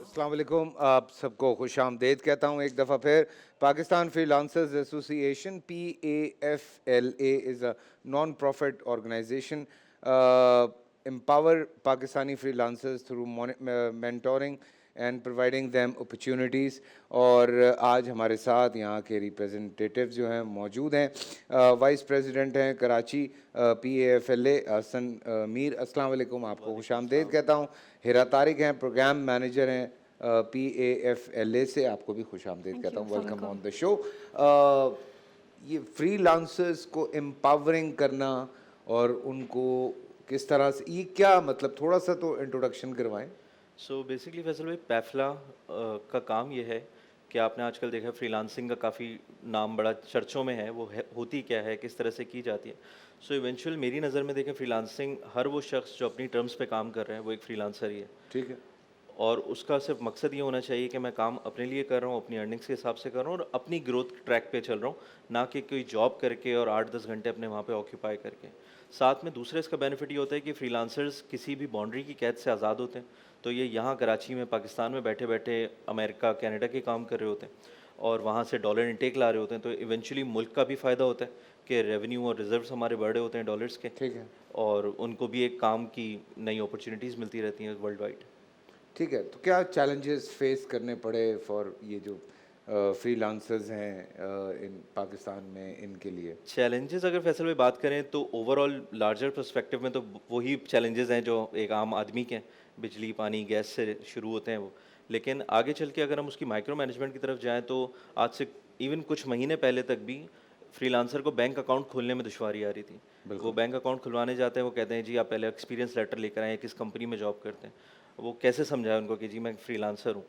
अस्सलाम वालेकुम, आप सबको खुश आमदेद कहता हूँ एक दफ़ा फिर। Pakistan freelancers association PAFLA is a non profit organisation empower Pakistani freelancers through mentoring and providing them opportunities। और आज हमारे साथ यहाँ के रिप्रेजेंटेटिव्स जो हैं मौजूद हैं। वाइस प्रेसिडेंट हैं कराची PAFLA हसन मीर, अस्सलाम वालेकुम, आपको खुश आमदेद कहता हूँ। हिरा तारिक हैं, प्रोग्राम मैनेजर हैं PAFLA से, आपको भी खुश आमदेद थैंक कहता यू। हूँ। अस्सलाम वेलकम ऑन वालेकुम। The show. ये फ्रीलांसर्स को एम्पावरिंग करना और उनको किस तरह से, ये क्या मतलब, थोड़ा सा तो इंट्रोडक्शन करवाएं। सो बेसिकली फैसल भाई पैफला का काम ये है कि आपने आजकल देखा फ्रीलांसिंग का काफ़ी नाम बड़ा चर्चों में है, वो है होती क्या है, किस तरह से की जाती है। सो इवेंचुअल मेरी नज़र में देखें फ्रीलांसिंग हर वो शख्स जो अपनी टर्म्स पे काम कर रहे हैं वो एक फ्रीलांसर ही है। ठीक है। और उसका सिर्फ मकसद ये होना चाहिए कि मैं काम अपने लिए कर रहा हूँ, अपनी अर्निंग्स के हिसाब से कर रहा हूँ और अपनी ग्रोथ ट्रैक पे चल रहा हूँ, ना कि कोई जॉब करके और 8-10 घंटे अपने वहाँ पे ऑक्यूपाई करके। साथ में दूसरे इसका बेनिफिट ये होता है कि फ्रीलांसर्स किसी भी बाउंड्री की कैद से आज़ाद होते हैं। तो ये यहाँ कराची में, पाकिस्तान में बैठे बैठे अमेरिका, कनाडा के काम कर रहे होते हैं और वहाँ से डॉलर इनटेक ला रहे होते हैं। तो इवेंचुअली मुल्क का भी फ़ायदा होता है कि रेवेन्यू और रिजर्व्स हमारे बढ़े होते हैं डॉलर्स के, ठीक है। और उनको भी एक काम की नई अपॉर्चुनिटीज़ मिलती रहती हैं वर्ल्ड वाइड। ठीक है, तो क्या चैलेंजेस फेस करने पड़े फॉर ये जो फ्रीलांसर्स हैं इन पाकिस्तान में, इनके लिए? चैलेंजेस अगर फैसल में बात करें तो ओवरऑल लार्जर पर्सपेक्टिव में तो वही चैलेंजेस हैं जो एक आम आदमी के हैं, बिजली पानी गैस से शुरू होते हैं वो। लेकिन आगे चल के अगर हम उसकी माइक्रो मैनेजमेंट की तरफ जाएं तो आज से इवन कुछ महीने पहले तक भी फ्रीलांसर को बैंक अकाउंट खोलने में दुश्वारी आ रही थी। वो बैंक अकाउंट खुलवाने जाते हैं, वो कहते हैं जी आप पहले एक्सपीरियंस लेटर लेकर आए, किस कंपनी में जॉब करते हैं। वो कैसे समझाए उनको कि जी मैं फ्रीलांसर हूँ।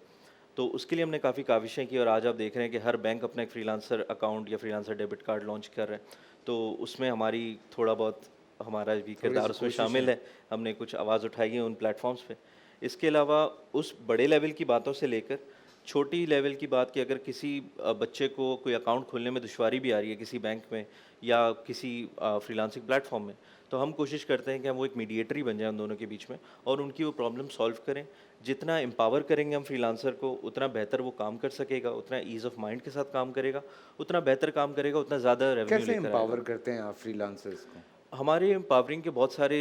तो उसके लिए हमने काफ़ी काविशें की और आज आप देख रहे हैं कि हर बैंक अपना एक फ्रीलांसर अकाउंट या फ्रीलांसर डेबिट कार्ड लॉन्च कर रहे हैं। तो उसमें हमारी थोड़ा बहुत हमारा भी थोड़ी किरदार सी उसमें कोशिश शामिल है। है। हमने कुछ आवाज़ उठाई है उन प्लेटफॉर्म्स पे। इसके अलावा उस बड़े लेवल की बातों से लेकर छोटी लेवल की बात कि अगर किसी बच्चे को कोई अकाउंट खोलने में दुश्वारी भी आ रही है किसी बैंक में या किसी फ्रीलांसिंग प्लेटफॉर्म में, तो हम कोशिश करते हैं कि हम वो एक मीडिएटर ही बन जाएं उन दोनों के बीच में और उनकी वो प्रॉब्लम सॉल्व करें। जितना एम्पावर करेंगे हम फ्रीलांसर को उतना बेहतर वो काम कर सकेगा, उतना ईज़ ऑफ माइंड के साथ काम करेगा, उतना बेहतर काम करेगा, उतना ज़्यादा रेवेन्यू कैसे लेकर आएगा। एम्पावर करते हैं आप फ्रीलांसर्स को? हमारे एम्पावरिंग के बहुत सारे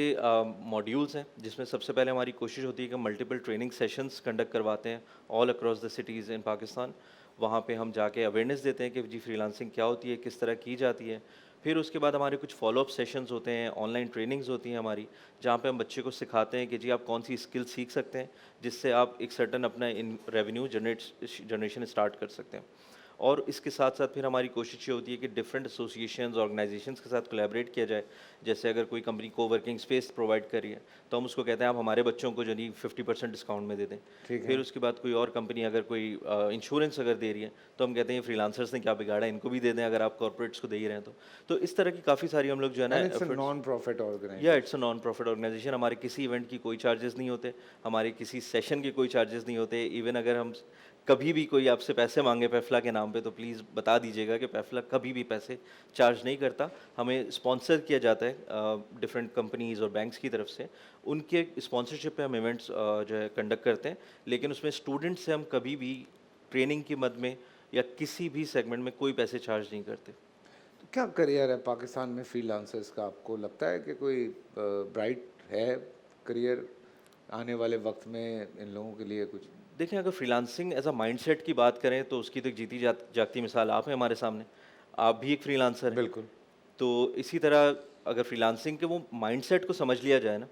मॉड्यूल्स हैं जिसमें सबसे पहले हमारी कोशिश होती है कि मल्टीपल ट्रेनिंग सेशंस कंडक्ट करवाते हैं all across the cities in Pakistan. वहाँ पे हम जाके अवेयरनेस देते हैं कि जी फ्रीलांसिंग क्या होती है, किस तरह की जाती है। फिर उसके बाद हमारे कुछ फॉलोअप सेशंस होते हैं, ऑनलाइन ट्रेनिंग्स होती हैं हमारी, जहाँ पे हम बच्चे को सिखाते हैं कि जी आप कौन सी स्किल सीख सकते हैं जिससे आप एक सर्टन अपना इन रेवेन्यू जनरेशन स्टार्ट कर सकते हैं। और इसके साथ साथ फिर हमारी कोशिश ये होती है कि डिफरेंट एसोसिएशंस ऑर्गेनाइजेशंस के साथ कोलैबोरेट किया जाए। जैसे अगर कोई कंपनी को वर्किंग स्पेस प्रोवाइड कर रही है तो हम उसको कहते हैं आप हमारे बच्चों को जो नहीं 50% डिस्काउंट में दे दें। ठीक है। फिर उसके बाद कोई और कंपनी अगर कोई इंश्योरेंस अगर दे रही है तो हम कहते हैं फ्रीलांसर्स ने क्या बिगाड़ा है, इनको भी दे दें अगर आप कॉर्पोरेट्स को दे ही रहे हैं तो इस तरह की काफ़ी सारी हम लोग जो है ना and it's a efforts। Non profit या organization. It's a non profit organization. हमारे किसी इवेंट की कोई चार्जेस नहीं होते, हमारे किसी सेशन के कोई चार्जेस नहीं होते। इवन अगर हम कभी भी कोई आपसे पैसे मांगे पैफला के नाम पे तो प्लीज़ बता दीजिएगा कि पैफला कभी भी पैसे चार्ज नहीं करता। हमें स्पॉन्सर किया जाता है डिफरेंट कंपनीज़ और बैंक्स की तरफ से। उनके स्पॉन्सरशिप पे हम इवेंट्स जो है कंडक्ट करते हैं, लेकिन उसमें स्टूडेंट से हम कभी भी ट्रेनिंग की मद में या किसी भी सेगमेंट में कोई पैसे चार्ज नहीं करते। तो क्या करियर है पाकिस्तान में फ्रीलांसर्स का, आपको लगता है कि कोई ब्राइट है करियर आने वाले वक्त में इन लोगों के लिए कुछ? देखें अगर फ्रीलांसिंग एज अ माइंडसेट की बात करें तो उसकी तो एक जीती जागती मिसाल आप हैं हमारे सामने। आप भी एक फ्रीलांसर हैं। बिल्कुल। तो इसी तरह अगर फ्रीलांसिंग के वो माइंडसेट को समझ लिया जाए ना,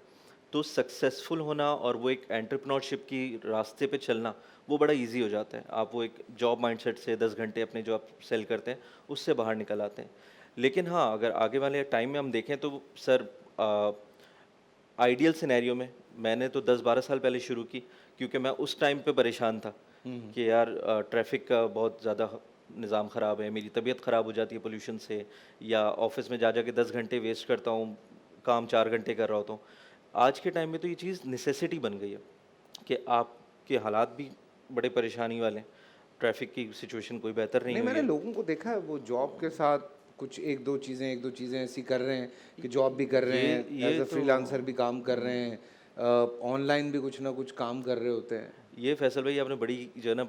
तो सक्सेसफुल होना और वो एक एंटरप्रेन्योरशिप की रास्ते पे चलना वो बड़ा इजी हो जाता है। आप वो एक जॉब माइंडसेट से 10 घंटे अपने जो आप सेल करते हैं उससे बाहर निकल आते हैं। लेकिन हाँ, अगर आगे वाले टाइम में हम देखें तो सर आइडियल सिनेरियो में मैंने तो 10-12 साल पहले शुरू की, क्योंकि मैं उस टाइम पे परेशान था कि यार ट्रैफिक का बहुत ज़्यादा निज़ाम ख़राब है, मेरी तबीयत ख़राब हो जाती है पोल्यूशन से, या ऑफिस में जा जा के 10 घंटे वेस्ट करता हूँ, काम 4 घंटे कर रहा होता हूँ। आज के टाइम में तो ये चीज़ नेसेसिटी बन गई है कि आपके हालात भी बड़े परेशानी वाले हैं, ट्रैफिक की सिचुएशन कोई बेहतर नहीं नहीं, हुई मैंने है। लोगों को देखा है वो जॉब के साथ कुछ एक दो चीज़ें ऐसी कर रहे हैं कि जॉब भी कर रहे हैं, ये एज अ तो फ्रीलांसर भी काम कर रहे हैं, ऑनलाइन भी कुछ ना कुछ काम कर रहे होते हैं? ये फैसल भाई आपने बड़ी जो है ना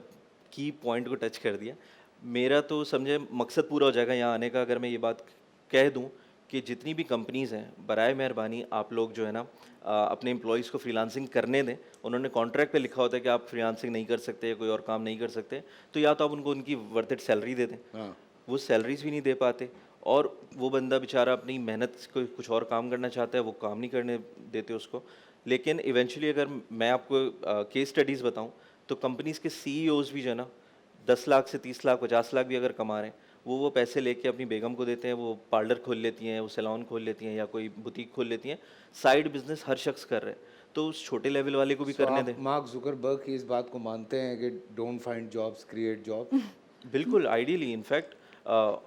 की पॉइंट को टच कर दिया। मेरा तो समझे मकसद पूरा हो जाएगा यहाँ आने का अगर मैं ये बात कह दूँ कि जितनी भी कंपनीज़ हैं बराए मेहरबानी आप लोग जो है ना अपने एम्प्लॉइज़ को फ्रीलांसिंग करने दें। उन्होंने कॉन्ट्रैक्ट पे लिखा होता है कि आप फ्रीलांसिंग नहीं कर सकते, कोई और काम नहीं कर सकते, तो या तो आप उनको उनकी वर्थ इट सैलरी दे दें। हाँ। वो सैलरीज़ भी नहीं दे पाते और वो बंदा बेचारा अपनी मेहनत को कुछ और काम करना चाहता है, वो काम नहीं करने देते उसको। लेकिन इवेंचुअली अगर मैं आपको केस स्टडीज़ बताऊँ, तो कंपनीज़ के सीईओज़ भी जो है ना 10 लाख से 30 लाख, 50 लाख भी अगर कमा रहे हैं, वो पैसे लेके अपनी बेगम को देते हैं, वो पार्लर खोल लेती हैं, वो सैलून खोल लेती हैं या कोई बुटीक खोल लेती हैं। साइड बिज़नेस हर शख्स कर रहा है, तो उस छोटे लेवल वाले को भी सो करने आप दें। मार्क जुकरबर्ग की इस बात को मानते हैं कि don't find jobs, create jobs? बिल्कुल, आइडियली इनफैक्ट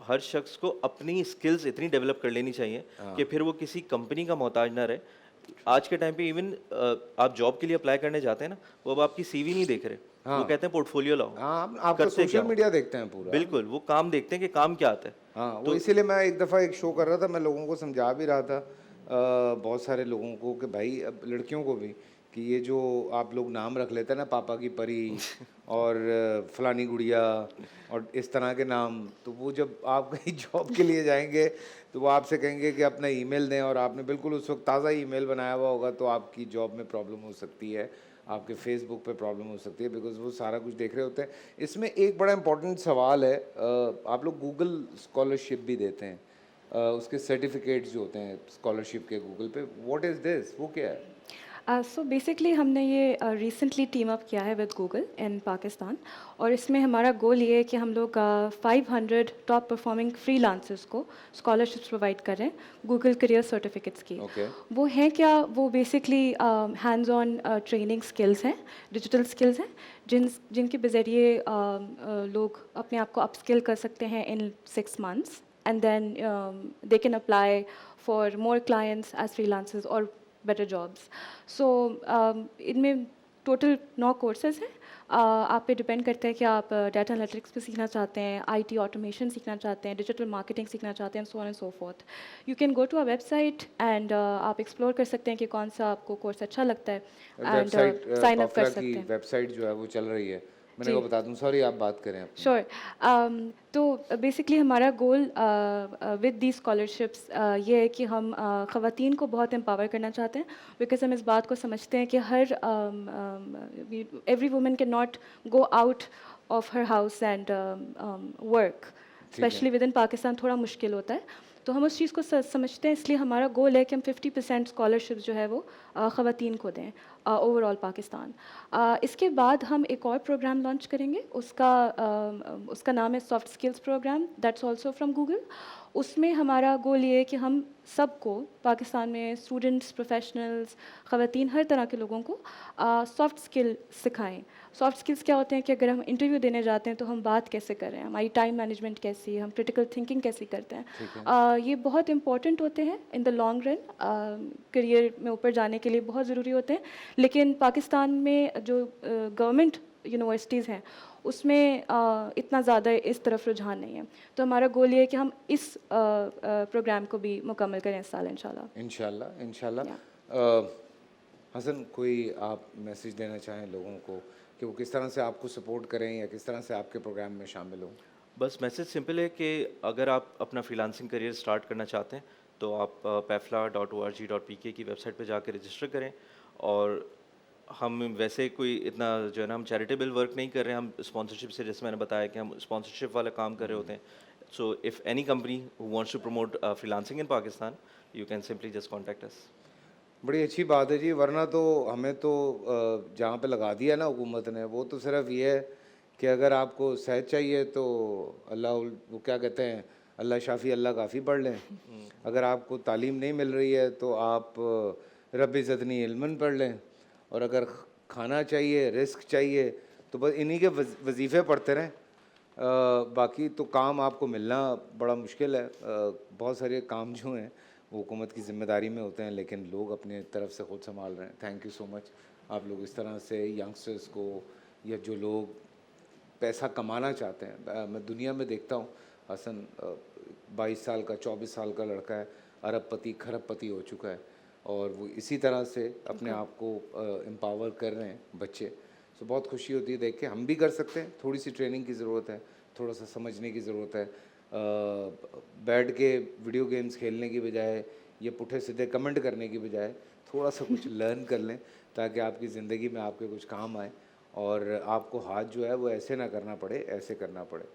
हर शख्स को अपनी स्किल्स इतनी डेवलप कर लेनी चाहिए कि हाँ। फिर वो किसी कंपनी का मोहताज ना रहे। आज के टाइम पे इवन आप जॉब के लिए अप्लाई करने जाते हैं ना, वो अब आपकी सीवी नहीं देख रहे, वो हाँ। कहते हैं पोर्टफोलियो लाओ, हाँ, आपका करते क्या सोशल हो? मीडिया देखते हैं पूरा। बिल्कुल, वो काम देखते हैं कि काम क्या आता है। हाँ, वो तो इसीलिए मैं एक दफ़ा एक शो कर रहा था, मैं लोगों को समझा भी रहा था, बहुत सारे लोगों को कि भाई, अब लड़कियों को भी, कि ये जो आप लोग नाम रख लेते हैं ना, पापा की परी और फलानी गुड़िया और इस तरह के नाम, तो वो जब आप कहीं जॉब के लिए जाएंगे तो वो आपसे कहेंगे कि अपना ईमेल दें, और आपने बिल्कुल उस वक्त ताज़ा ईमेल बनाया हुआ होगा, तो आपकी जॉब में प्रॉब्लम हो सकती है, आपके फेसबुक पे प्रॉब्लम हो सकती है, बिकॉज वो सारा कुछ देख रहे होते हैं। इसमें एक बड़ा इंपॉर्टेंट सवाल है, आप लोग गूगल स्कॉलरशिप भी देते हैं, उसके सर्टिफिकेट्स जो होते हैं स्कॉलरशिप के गूगल पे, व्हाट इज़ दिस, वो क्या है? सो बेसिकली हमने ये रिसेंटली टीम अप किया है विद गूगल इन पाकिस्तान, और इसमें हमारा गोल ये है कि हम लोग 500 टॉप परफॉर्मिंग फ्रीलांसर्स को स्कॉलरशिप्स प्रोवाइड कर रहे हैं गूगल करियर सर्टिफिकेट्स की। ओके। वो हैं क्या? वो basically hands on training skills हैं, डिजिटल स्किल्स हैं, जिनके बजरिए लोग अपने आप को अपस्किल कर सकते हैं इन 6 months, and then they can apply for more clients as freelancers or better jobs. So इनमें टोटल 9 कोर्सेज हैं। आप पे डिपेंड करता है कि आप डाटा एनालिटिक्स पे सीखना चाहते हैं, आईटी ऑटोमेशन सीखना चाहते हैं, डिजिटल मार्केटिंग सीखना चाहते हैं, so on and so forth. You can go to a website and आप एक्सप्लोर कर सकते हैं कि कौन सा आपको कोर्स अच्छा लगता है एंड वेबसाइट, साइन अप कर कॉफला की सकते हैं। वेबसाइट जो है वो चल रही है, मैंने जी। कहा बता दूं, सॉरी आप बात करें अपनी। श्योर। तो बेसिकली हमारा गोल विद दी स्कॉलरशिप्स ये है कि हम ख़वातीन को बहुत एम्पावर करना चाहते हैं, बिकॉज हम इस बात को समझते हैं कि हर every woman can not go out of her house and work, ठीक है। स्पेशली विद इन पाकिस्तान थोड़ा मुश्किल होता है। तो हम उस चीज़ को समझते हैं, इसलिए हमारा गोल है कि हम 50% स्कॉलरशिप जो है वो ख़वातीन को दें ओवरऑल पाकिस्तान। इसके बाद हम एक और प्रोग्राम लॉन्च करेंगे, उसका नाम है soft skills program, that's also from Google. उसमें हमारा गोल ये है कि हम सबको पाकिस्तान में स्टूडेंट्स, प्रोफेशनल्स, ख़वातीन, हर तरह के लोगों को सॉफ्ट स्किल सिखाएं। सॉफ्ट स्किल्स क्या होते हैं कि अगर हम इंटरव्यू देने जाते हैं तो हम बात कैसे कर रहे हैं, हमारी टाइम मैनेजमेंट कैसी है, हम क्रिटिकल थिंकिंग कैसे करते हैं, ठीक है। ये बहुत इंपॉर्टेंट होते हैं in the long run, career में ऊपर जाने के लिए बहुत ज़रूरी होते हैं। लेकिन पाकिस्तान में जो गवर्नमेंट यूनिवर्सिटीज़ हैं उसमें इतना ज़्यादा इस तरफ रुझान नहीं है। तो हमारा गोल ये है कि हम इस प्रोग्राम को भी मुकम्मल करें इस साल इंशाल्लाह। इंशाल्लाह, इंशाल्लाह। या हसन, कोई आप मैसेज देना चाहें लोगों को कि वो किस तरह से आपको सपोर्ट करें या किस तरह से आपके प्रोग्राम में शामिल हों? बस मैसेज सिंपल है कि अगर आप अपना फ्रीलांसिंग करियर स्टार्ट करना चाहते हैं तो आप pefla.org.pk की वेबसाइट पे जाकर रजिस्टर करें। और हम वैसे कोई इतना जो है ना हम चैरिटेबल वर्क नहीं कर रहे हैं, हम स्पॉन्सरशिप से, जैसे मैंने बताया कि हम स्पॉन्सरशिप वाला काम कर रहे होते हैं। So if any company who wants to promote freelancing in Pakistan, you can simply just contact us. बड़ी अच्छी बात है जी, वरना तो हमें तो जहाँ पे लगा दिया ना हुकूमत ने, वो तो सिर्फ ये है कि अगर आपको सेहत चाहिए तो वो क्या कहते हैं, अल्लाह शाफ़ी अल्लाह काफ़ी पढ़ लें। अगर आपको तालीम नहीं मिल रही है तो आप रब ज़दनी इल्मन पढ़ लें, और अगर खाना चाहिए, रिस्क चाहिए, तो बस इन्हीं के वजीफ़े पढ़ते रहें। बाकी तो काम आपको मिलना बड़ा मुश्किल है। बहुत सारे काम जो हैं वो हुकूमत की ज़िम्मेदारी में होते हैं, लेकिन लोग अपने तरफ से ख़ुद संभाल रहे हैं। Thank you so much. आप लोग इस तरह से यंगस्टर्स को, या जो लोग पैसा कमाना चाहते हैं, मैं दुनिया में देखता हूँ हसन, 22 साल का 24 साल का लड़का है, अरबपति खरबपति हो चुका है और वो इसी तरह से अपने आप को एम्पावर कर रहे हैं बच्चे। सो बहुत खुशी होती है देख के। हम भी कर सकते हैं, थोड़ी सी ट्रेनिंग की ज़रूरत है, थोड़ा सा समझने की ज़रूरत है। बैठ के वीडियो गेम्स खेलने की बजाय या पुठे सीधे कमेंट करने की बजाय थोड़ा सा कुछ लर्न कर लें, ताकि आपकी ज़िंदगी में आपके कुछ काम आए और आपको हाथ जो है वो ऐसे ना करना पड़े, ऐसे करना पड़े।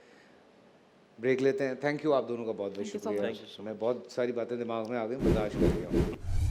ब्रेक लेते हैं। थैंक यू आप दोनों का बहुत बहुत Thank you so शुक्रिया। much. Thank you so मैं बहुत सारी बातें दिमाग में आ गई, बर्दाश्त कर लिया हूँ।